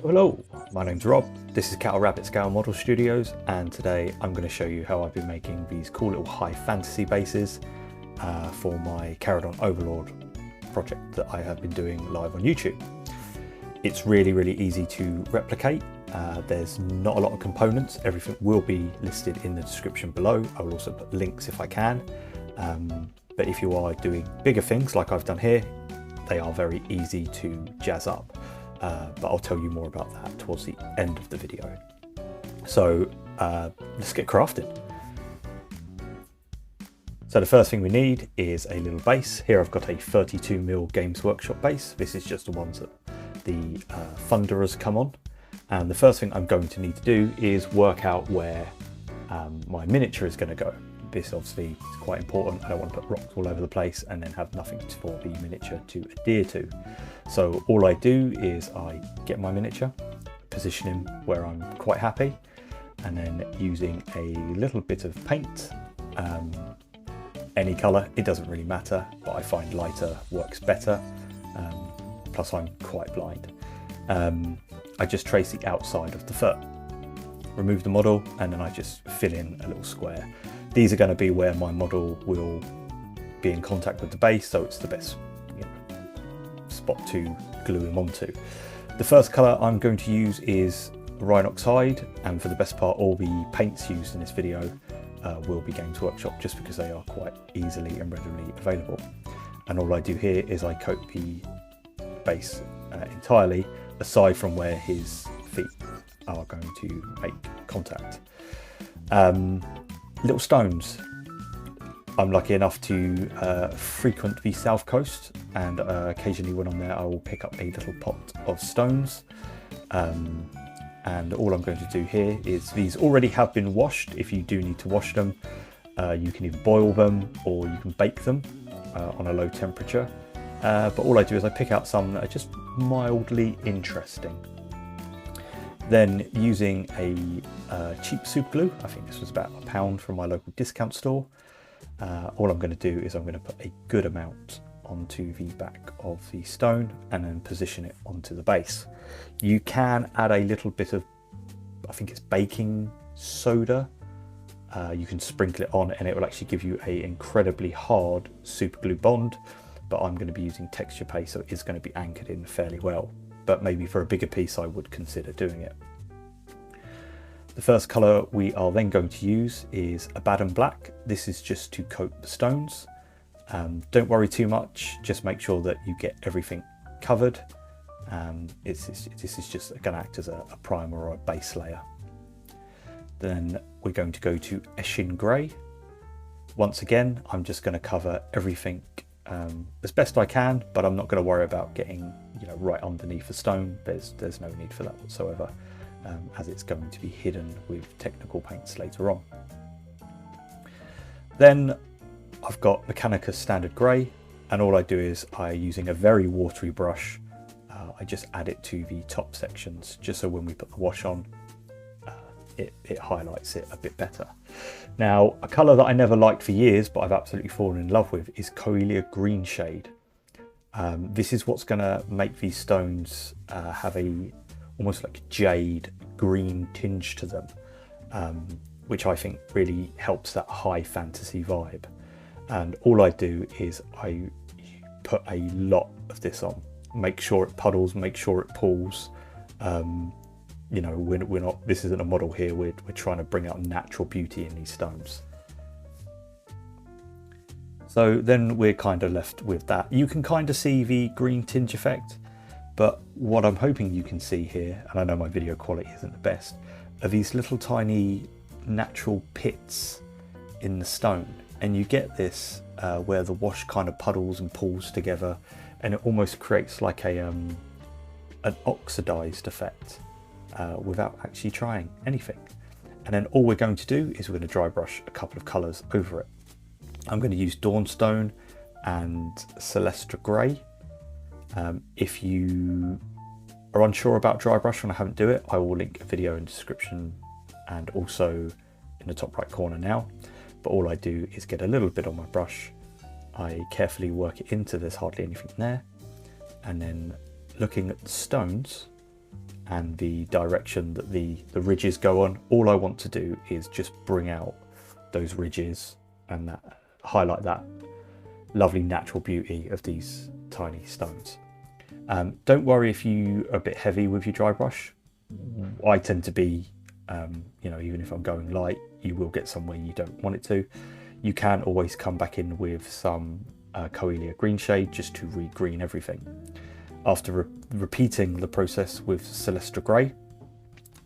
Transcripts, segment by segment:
Hello, my name's Rob, this is Cattle Rabbit Scale Model Studios, and today I'm going to show you how I've been making these cool little high fantasy bases for my Abbadon Overlord project that I have been doing live on YouTube. It's really easy to replicate. There's not a lot of components. Everything will be listed in the description below. I will also put links if I can. But if you are doing bigger things like I've done here, they are very easy to jazz up. But I'll tell you more about that towards the end of the video. So let's get crafting. So the first thing we need is a little base. Here I've got a 32mm Games Workshop base. This is just the ones that the Thunderers come on. And the first thing I'm going to need to do is work out where my miniature is going to go. This obviously is quite important. I don't want to put rocks all over the place and then have nothing for the miniature to adhere to. So all I do is I get my miniature, position him where I'm quite happy, and then using a little bit of paint, any colour, it doesn't really matter, but I find lighter works better, plus I'm quite blind. I just trace the outside of the foot, remove the model, and then I just fill in a little square. These are going to be where my model will be in contact with the base, so it's the best spot to glue him onto. The first colour I'm going to use is Rhinox HIde, and for the best part all the paints used in this video will be Games Workshop, just because they are quite easily and readily available. And all I do here is I coat the base entirely, aside from where his feet are going to make contact. Little stones. I'm lucky enough to frequent the south coast, and occasionally when I'm there I will pick up a little pot of stones. And all I'm going to do here is, these already have been washed. If you do need to wash them, you can either boil them or you can bake them on a low temperature. But all I do is I pick out some that are just mildly interesting. Then using a cheap super glue, I think this was about £1 from my local discount store, all I'm going to do is I'm going to put a good amount onto the back of the stone and then position it onto the base. You can add a little bit of, I think it's baking soda, you can sprinkle it on and it will actually give you an incredibly hard super glue bond, but I'm going to be using texture paste, so it is going to be anchored in fairly well. But maybe for a bigger piece I would consider doing it. The first colour we are then going to use is Abbadon Black. This is just to coat the stones. Don't worry too much, just make sure that you get everything covered. This is just going to act as a primer or a base layer. Then we're going to go to Eshin Grey. Once again, I'm just going to cover everything as best I can, but I'm not going to worry about getting right underneath the stone. There's no need for that whatsoever, as it's going to be hidden with technical paints later on. Then I've got Mechanicus Standard Grey, and all I do is using a very watery brush, I just add it to the top sections, just so when we put the wash on, it highlights it a bit better. Now, a colour that I never liked for years, but I've absolutely fallen in love with, is Coelia Greenshade. This is what's going to make these stones have almost like jade green tinge to them, which I think really helps that high fantasy vibe. And all I do is I put a lot of this on, make sure it puddles, make sure it pulls. We're not, this isn't a model here, we're trying to bring out natural beauty in these stones. So then we're kind of left with that. You can kind of see the green tinge effect, but what I'm hoping you can see here, and I know my video quality isn't the best, are these little tiny natural pits in the stone. And you get this where the wash kind of puddles and pulls together, and it almost creates like an oxidized effect without actually trying anything. And then all we're going to do is we're going to dry brush a couple of colours over it. I'm going to use Dawnstone and Celestra Grey. If you are unsure about dry brush and I haven't do it, I will link a video in the description and also in the top right corner now. But all I do is get a little bit on my brush, I carefully work it into, there's hardly anything there, and then looking at the stones, and the direction that the ridges go on. All I want to do is just bring out those ridges and that, highlight that lovely natural beauty of these tiny stones. Don't worry if you are a bit heavy with your dry brush. I tend to be, you know, even if I'm going light, you will get somewhere you don't want it to. You can always come back in with some Coelia Greenshade just to re-green everything. After repeating the process with Celestra Grey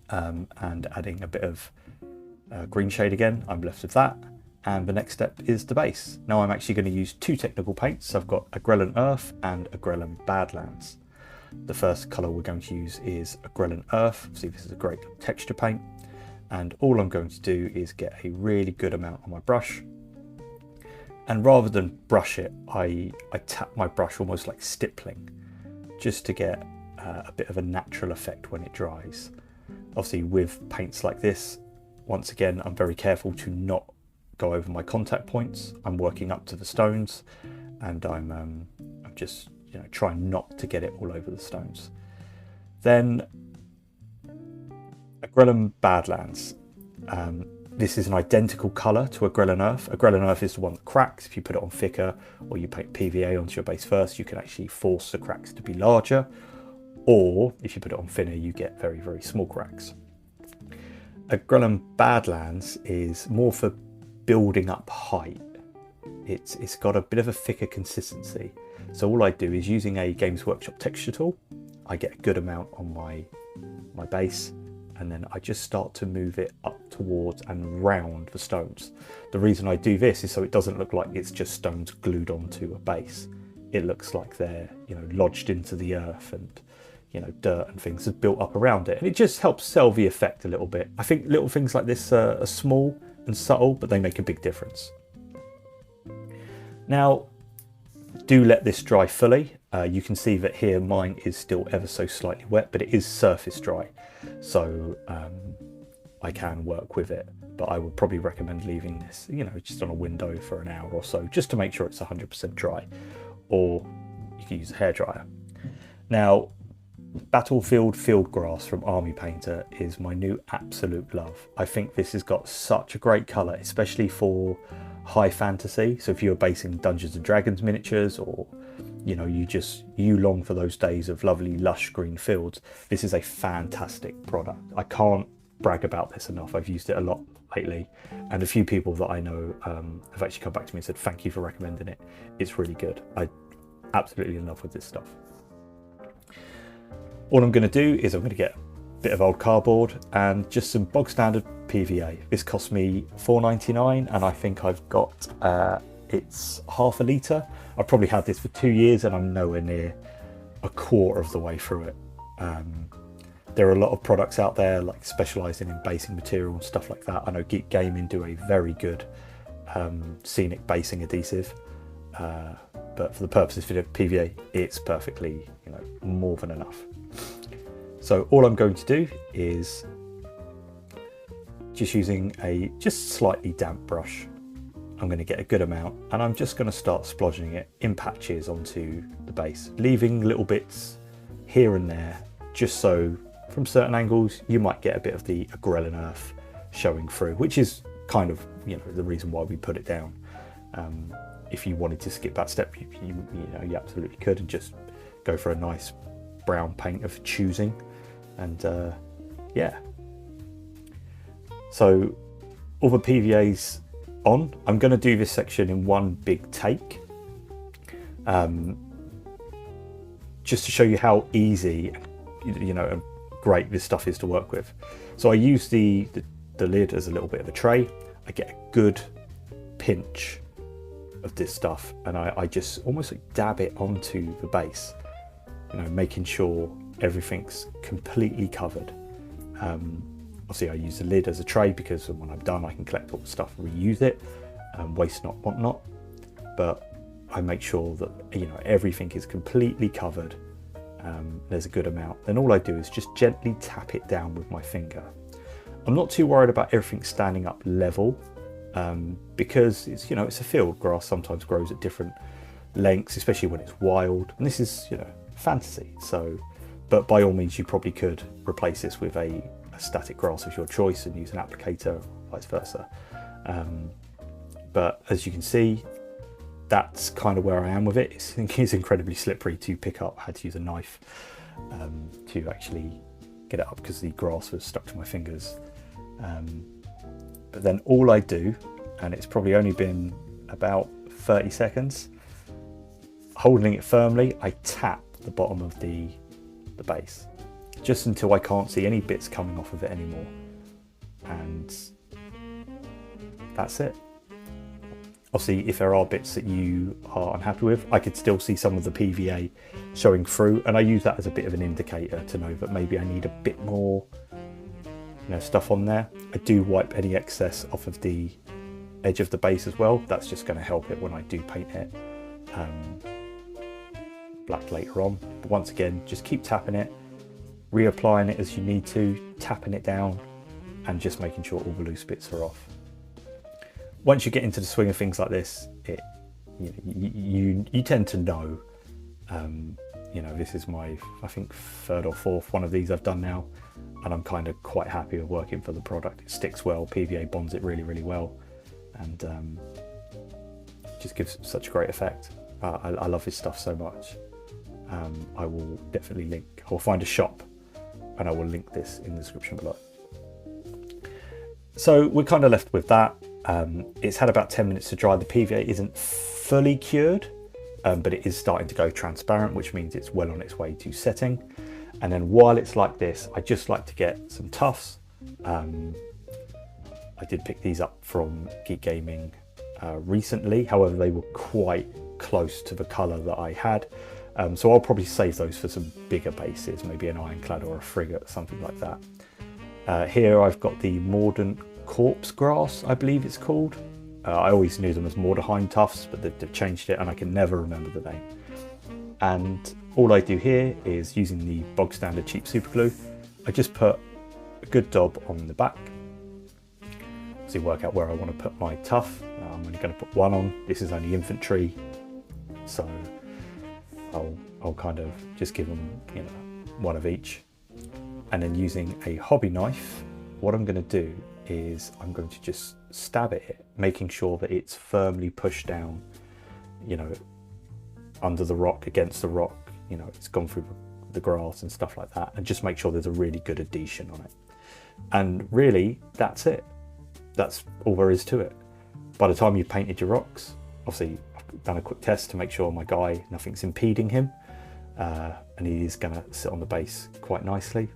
and adding a bit of Greenshade again, I'm left with that. And the next step is the base. Now I'm actually going to use two technical paints. I've got Agrellan Earth and Agrellan Badlands. The first colour we're going to use is Agrellan Earth. See, this is a great texture paint. And all I'm going to do is get a really good amount on my brush. And rather than brush it, I tap my brush almost like stippling, just to get a bit of a natural effect when it dries. Obviously with paints like this, once again, I'm very careful to not go over my contact points. I'm working up to the stones, and I'm just, you know, trying not to get it all over the stones. Then Agrellan Badlands. This is an identical colour to Agrellan Earth. Agrellan Earth is the one that cracks. If you put it on thicker or you paint PVA onto your base first, you can actually force the cracks to be larger. Or if you put it on thinner, you get very, very small cracks. Agrellan Badlands is more for building up height. It's got a bit of a thicker consistency. So all I do is, using a Games Workshop texture tool, I get a good amount on my base, and then I just start to move it up towards and round the stones. The reason I do this is so it doesn't look like it's just stones glued onto a base. It looks like they're, you know, lodged into the earth, and, you know, dirt and things have built up around it. And it just helps sell the effect a little bit. I think little things like this are small and subtle, but they make a big difference. Now, do let this dry fully. You can see that here mine is still ever so slightly wet, but it is surface dry, so I can work with it. But I would probably recommend leaving this, you know, just on a window for an hour or so, just to make sure it's 100% dry, or you can use a hairdryer. Now, Battlefield Field Grass from Army Painter is my new absolute love. I think this has got such a great colour, especially for high fantasy. So if you're basing Dungeons and Dragons miniatures, or, you know, you long for those days of lovely lush green fields, this is a fantastic product. I can't brag about this enough. I've used it a lot lately, and a few people that I know have actually come back to me and said thank you for recommending it. It's really good. I'm absolutely in love with this stuff. All I'm going to do is I'm going to get a bit of old cardboard and just some bog standard PVA. This cost me $4.99, and I think I've got it's half a litre. I've probably had this for 2 years and I'm nowhere near a quarter of the way through it. There are a lot of products out there like specialising in basing material and stuff like that. I know Geek Gaming do a very good scenic basing adhesive, but for the purposes of PVA, it's perfectly, you know, more than enough. So all I'm going to do is, just using a slightly damp brush, I'm going to get a good amount, and I'm just going to start splodging it in patches onto the base, leaving little bits here and there, just so from certain angles you might get a bit of the Agrellan Earth showing through, which is kind of, you know, the reason why we put it down. If you wanted to skip that step, you know, you absolutely could, and just go for a nice brown paint of choosing. And yeah, so all the PVA's on. I'm going to do this section in one big take, just to show you how easy, you know, and great this stuff is to work with. So I use the lid as a little bit of a tray. I get a good pinch of this stuff, and I just almost like dab it onto the base, you know, making sure everything's completely covered. Obviously I use the lid as a tray because when I'm done I can collect all the stuff, reuse it, waste not, want not. But I make sure that, you know, everything is completely covered. There's a good amount. Then all I do is just gently tap it down with my finger. I'm not too worried about everything standing up level, because it's, you know, it's a field. Grass sometimes grows at different lengths, especially when it's wild, and this is, you know, fantasy. So but by all means you probably could replace this with a static grass of your choice and use an applicator, vice versa. But as you can see, that's kind of where I am with it. It's incredibly slippery to pick up. I had to use a knife to actually get it up because the grass was stuck to my fingers. But then all I do, and it's probably only been about 30 seconds, holding it firmly, I tap the bottom of the base just until I can't see any bits coming off of it anymore, and that's it. Obviously, if there are bits that you are unhappy with, I could still see some of the PVA showing through, and I use that as a bit of an indicator to know that maybe I need a bit more, you know, stuff on there. I do wipe any excess off of the edge of the base as well. That's just going to help it when I do paint it black later on. But once again, just keep tapping it, reapplying it as you need to, tapping it down, and just making sure all the loose bits are off. Once you get into the swing of things like this, you tend to know. You know, this is my, I think, third or fourth one of these I've done now, and I'm kind of quite happy with working for the product. It sticks well, PVA bonds it really, really well, and just gives such a great effect. I love this stuff so much. I will definitely link, I'll find a shop and I will link this in the description below. So we're kind of left with that. It's had about 10 minutes to dry. The PVA isn't fully cured, but it is starting to go transparent, which means it's well on its way to setting. And then while it's like this, I just like to get some Tufts. I did pick these up from Geek Gaming recently, however they were quite close to the colour that I had. So I'll probably save those for some bigger bases, maybe an ironclad or a frigate, something like that. Here I've got the Mordant Corpse Grass, I believe it's called. I always knew them as Mordheim Tufts, but they've changed it and I can never remember the name. And all I do here is, using the bog standard cheap super glue, I just put a good daub on the back. So you work out where I want to put my tuff. I'm only going to put one on. This is only infantry, so I'll kind of just give them, you know, one of each. And then using a hobby knife, what I'm going to do is I'm going to just stab at it, making sure that it's firmly pushed down, you know, under the rock, against the rock, you know, it's gone through the grass and stuff like that, and just make sure there's a really good adhesion on it. And really, that's it. That's all there is to it. By the time you've painted your rocks, obviously I've done a quick test to make sure my guy, nothing's impeding him, and he is going to sit on the base quite nicely.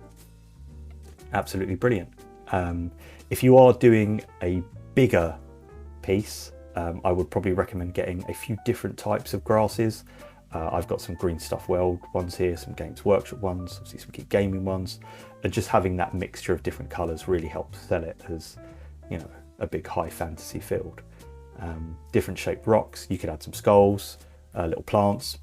Absolutely brilliant. If you are doing a bigger piece, I would probably recommend getting a few different types of grasses. I've got some Green Stuff World ones here, some Games Workshop ones, obviously some Geek Gaming ones, and just having that mixture of different colours really helps sell it as, you know, a big high fantasy field. Different shaped rocks, you could add some skulls, little plants,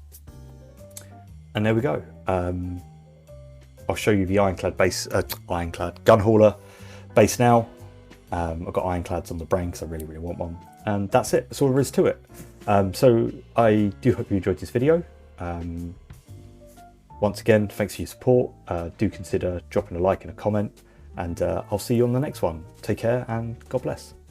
and there we go. I'll show you the ironclad base, ironclad gun hauler base now. I've got ironclads on the brain because I really, really want one. And that's it, that's all there is to it. So I do hope you enjoyed this video. Once again, thanks for your support. Do consider dropping a like and a comment, and I'll see you on the next one. Take care and God bless.